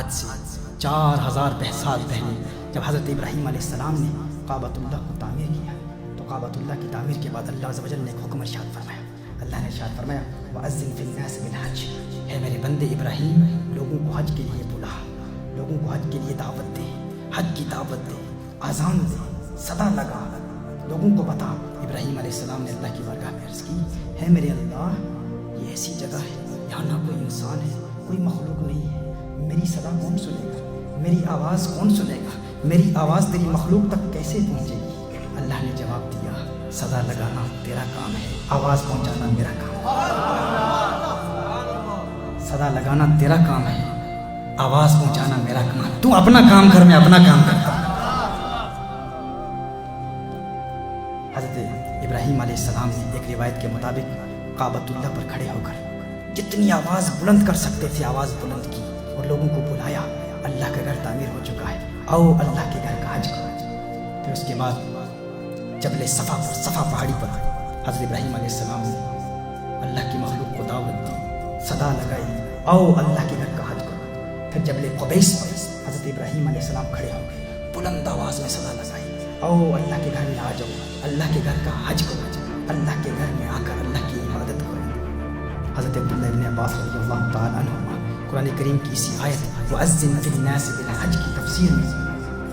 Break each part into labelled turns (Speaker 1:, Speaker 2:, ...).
Speaker 1: آج سے 4000 سال پہلے جب حضرت ابراہیم علیہ السلام نے کعبۃ اللہ کو تعمیر کیا تو کعبۃ اللہ کی تعمیر کے بعد اللہ عز و جل نے ایک حکم ارشاد فرمایا. اللہ نے ارشاد فرمایا وَأَذِّن فِي النَّاسِ بِالْحَجِّ، اے میرے بندے ابراہیم لوگوں کو حج کے لیے بلا، لوگوں کو حج کے لیے دعوت دے، حج کی دعوت دے، اذان دے، صدا لگا، لوگوں کو بتا. ابراہیم علیہ السلام نے اللہ کی بارگاہ میں عرض کی ہے میرے اللہ یہ ایسی جگہ ہے یہاں نہ کوئی انسان ہے، کوئی مخلوق نہیں ہے، میری صدا کون سنے گا، میری آواز کون سنے گا، میری آواز تیری مخلوق تک کیسے پہنچے گی؟ اللہ نے جواب دیا صدا لگانا تیرا کام ہے، آواز پہنچانا میرا کام ہے. صدا لگانا تیرا کام ہے، آواز پہنچانا میرا کام ہے. تو اپنا کام کر، میں اپنا کام کرتا ہوں. حضرت ابراہیم علیہ السلام نے ایک روایت کے مطابق کعبۃ اللہ پر کھڑے ہو کر جتنی آواز بلند کر سکتے تھے آواز بلند کی اور لوگوں کو بلایا اللہ کا گھر تعمیر ہو چکا ہے، آؤ اللہ کے گھر کا حج کرو. پھر اس کے بعد جبل صفا پہاڑی پر حضرت ابراہیم علیہ السلام نے اللہ کی مخلوق کو دعوت دی، صدا لگائی آؤ اللہ کے گھر کا حج کرو. پھر جبل قبیس پر حضرت ابراہیم علیہ السلام کھڑے ہو گئے، بلند آواز میں صدا لگائی آؤ اللہ کے گھر میں آ جاؤ، اللہ کے گھر کا حج کرو، اللہ کے گھر میں آ کر اللہ کی عبادت کرو. حضرت عبداللہ ابن عباس رضی اللہ تعالیٰ عنہ قرآن کریم کی اسی آیت وَأَذِّن فِي النَّاسِ بِالْحَجِّ کی تفسیر میں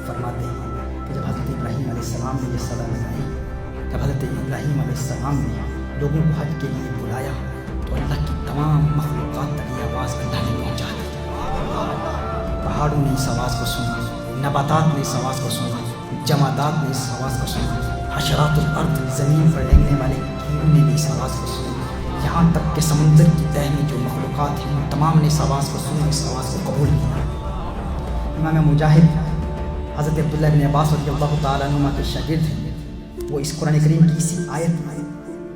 Speaker 1: فرماتے ہیں کہ جب حضرت ابراہیم علیہ السلام نے یہ صدا لگائی، جب حضرت ابراہیم علیہ السلام نے لوگوں کو حج کے لیے بلایا تو اللہ کی تمام مخلوقات تک یہ آواز اللہ نے پہنچا دی. پہاڑوں نے اس آواز کو سنا، نباتات نے اس آواز کو سنا، جمادات نے اس آواز کو سنا، حشرات الارض زمین پر رہنے والے کیڑوں نے بھی اس آواز کو سنا، یہاں تک کہ سمندر کی تہ میں جو مخلوقات ہیں ان تمام نے اس آواز کو سنا، اس آواز کو قبول کیا. امام مجاہد حضرت عبداللہ ابن عباس رضی اللہ تعالیٰ عنہ کے شاگرد ہیں، وہ اس قرآن کریم کی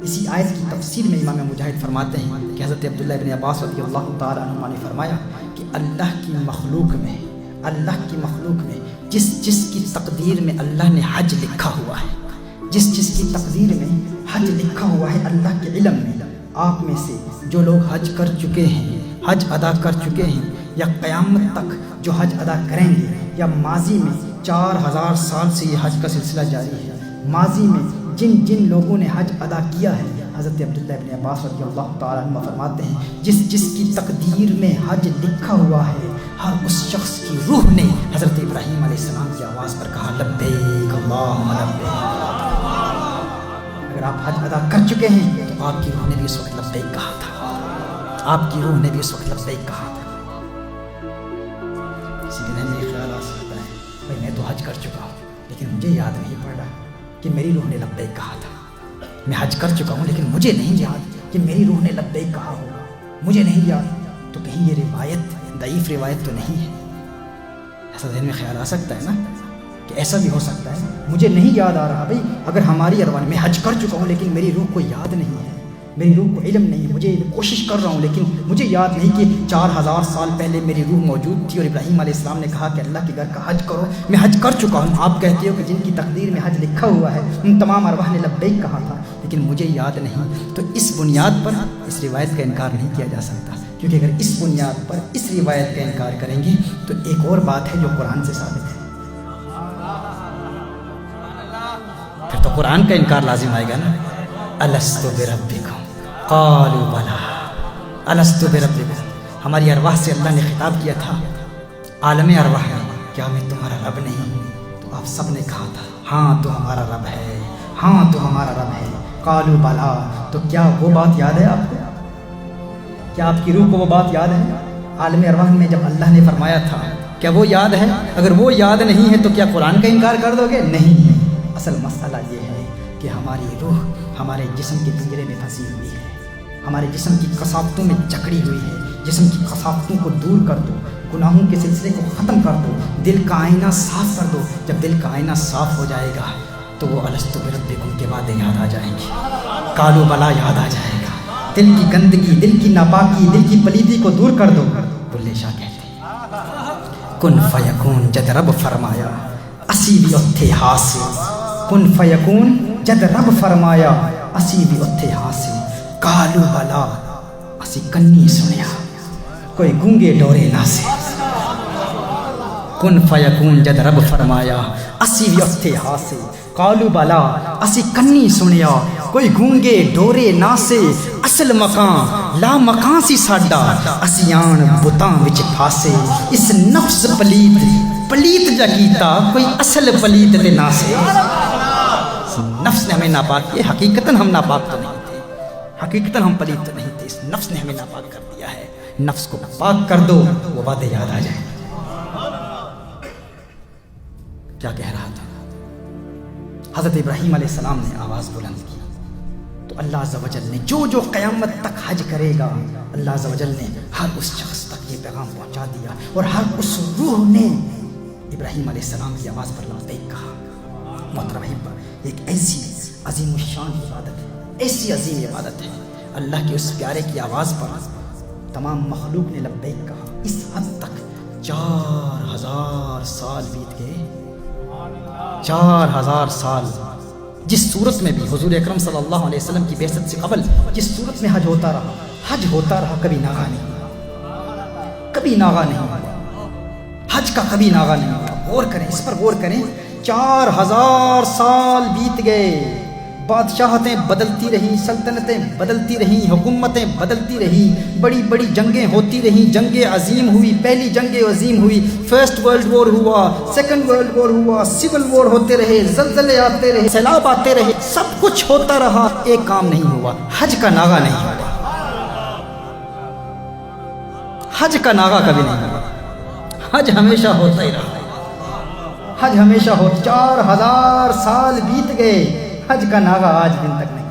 Speaker 1: اسی آیت کی تفسیر میں امام مجاہد فرماتے ہیں کہ حضرت عبداللہ ابن عباس رضی اللہ تعالیٰ عنہ نے فرمایا کہ اللہ کی مخلوق میں جس کی تقدیر میں اللہ نے حج لکھا ہوا ہے، جس کی تقدیر میں حج لکھا ہوا ہے اللہ کے علم میں، آپ میں سے جو لوگ حج کر چکے ہیں، حج ادا کر چکے ہیں یا قیامت تک جو حج ادا کریں گے یا ماضی میں 4000 سال سے یہ حج کا سلسلہ جاری ہے، ماضی میں جن لوگوں نے حج ادا کیا ہے، حضرت عبداللہ ابن عباس رضی اللہ تعالیٰ عنہ فرماتے ہیں جس کی تقدیر میں حج لکھا ہوا ہے ہر اس شخص کی روح نے حضرت ابراہیم علیہ السلام کی آواز پر کہا لبیک اللہم لبیک. اگر آپ حج ادا کر چکے ہیں تو آپ کی روح نے بھی اس وقت لبیک کہا تھا، آپ کی روح نے بھی اس وقت لبیک کہا تھا. اسی دن میں خیال آ سکتا ہے بھائی میں تو حج کر چکا ہوں لیکن مجھے یاد نہیں پڑ رہا کہ میری روح نے لبیک کہا تھا. میں حج کر چکا ہوں لیکن مجھے نہیں یاد کہ میری روح نے لبیک کہا ہوگا، مجھے نہیں یاد. تو کہیں یہ روایت ضعیف روایت تو نہیں ہے؟ ایسا ذہن میں خیال آ سکتا ہے نا کہ ایسا بھی ہو سکتا ہے مجھے نہیں یاد آ رہا. بھائی اگر ہماری ارواح میں حج کر چکا ہوں لیکن میری روح کو یاد نہیں ہے، میری روح کو علم نہیں ہے، مجھے کوشش کر رہا ہوں لیکن مجھے یاد نہیں کہ 4000 سال پہلے میری روح موجود تھی اور ابراہیم علیہ السلام نے کہا کہ اللہ کے گھر کا حج کرو، میں حج کر چکا ہوں. آپ کہتے ہو کہ جن کی تقدیر میں حج لکھا ہوا ہے ان تمام ارواح نے لبیک کہا تھا لیکن مجھے یاد نہیں. تو اس بنیاد پر اس روایت کا انکار نہیں کیا جا سکتا، کیونکہ اگر اس بنیاد پر اس روایت کا انکار کریں گے تو ایک اور بات ہے جو قرآن سے ثابت ہے، پھر تو قرآن کا انکار لازم آئے گا نا. الست بربکم قالوا بلا الست بربکم. ہماری ارواح سے اللہ نے خطاب کیا تھا عالم ارواح میں، کیا میں تمہارا رب نہیں؟ تو آپ سب نے کہا تھا ہاں تو ہمارا رب ہے، ہاں تو ہمارا رب ہے. قالوا بلا. تو کیا وہ بات یاد ہے آپ کو؟ کیا آپ کی روح کو وہ بات یاد ہے عالم ارواح میں جب اللہ نے فرمایا تھا؟ کیا وہ یاد ہے؟ اگر وہ یاد نہیں ہے تو کیا قرآن کا انکار کر دو گے؟ نہیں. اصل مسئلہ یہ ہے کہ ہماری روح ہمارے جسم کے پنجرے میں پھنسی ہوئی ہے، ہمارے جسم کی کثافتوں میں جکڑی ہوئی ہے. جسم کی کثافتوں کو دور کر دو، گناہوں کے سلسلے کو ختم کر دو، دل کا آئینہ صاف کر دو. جب دل کا آئینہ صاف ہو جائے گا تو وہ الست بربکم کے باتیں یاد آ جائیں گی، قالوا بلا یاد آ جائے گا. دل کی گندگی، دل کی ناپاکی، دل کی پلیدی کو دور کر دو. بلے شاہ کہتے ہیں کن فیکون جد رب فرمایا اسی بھی اتھے حاصل. کن فیکون جد رب فرمایا اسی بھی اتھے حاصل. قالوا بلا اسی کنی سنیا کوئی گونگے ڈورے نہ سے. کن فیکون جد رب فرمایا اسی بھی اٹھے ہاسے قالو بالا اسی کنی سنیا کوئی گونگے ڈورے ناسے اصل مکان لا مکان سی ساڈا اسی آن بتاں وچ پھاسے اس نفس پلیت جا کیتا کوئی اصل پلیت تے ناسے نفس نے ہمیں ناپاک کیا حقیقتاً ہم ناپاک تو نہیں تھے حقیقتاً ہم پلیت تو نہیں تھے اس نفس نے ہمیں ناپاک کر دیا ہے نفس کو پاک کر دو وہ باتیں یاد آ جائیں کیا کہہ رہا تھا حضرت ابراہیم علیہ السلام نے آواز بلند کی تو اللہ عز و جل نے جو قیامت تک حج کرے گا اللہ عز و جل نے ہر اس شخص تک یہ پیغام پہنچا دیا اور ہر اس روح نے ابراہیم علیہ السلام کی آواز پر لبیک کہا محترم احبہ ایک ایسی عظیم الشان عبادت ہے ایسی عظیم عبادت ہے اللہ کے اس پیارے کی آواز پر تمام مخلوق نے لبیک کہا اس حد تک 4000 سال بیت گئے 4000 سال جس صورت میں بھی حضور اکرم صلی اللہ علیہ وسلم کی بعثت سے قبل جس صورت میں حج ہوتا رہا کبھی ناغا نہیں ہوا حج کا کبھی ناغا نہیں ہوا غور کریں اس پر غور کریں 4000 سال بیت گئے بادشاہتیں بدلتی رہیں سلطنتیں بدلتی رہیں حکومتیں بدلتی رہیں بڑی بڑی جنگیں ہوتی رہیں جنگ عظیم ہوئی پہلی جنگ عظیم ہوئی فرسٹ ورلڈ وار ہوا سیکنڈ ورلڈ وار ہوا سول وار ہوتے رہے زلزلے آتے رہے سیلاب آتے رہے سب کچھ ہوتا رہا ایک کام نہیں ہوا حج کا ناغا نہیں ہوا حج کا ناغا کبھی نہیں ہوا حج ہمیشہ ہوتا ہی رہا حج ہمیشہ 4000 سال بیت گئے حج کا ناغا آج دن تک نہیں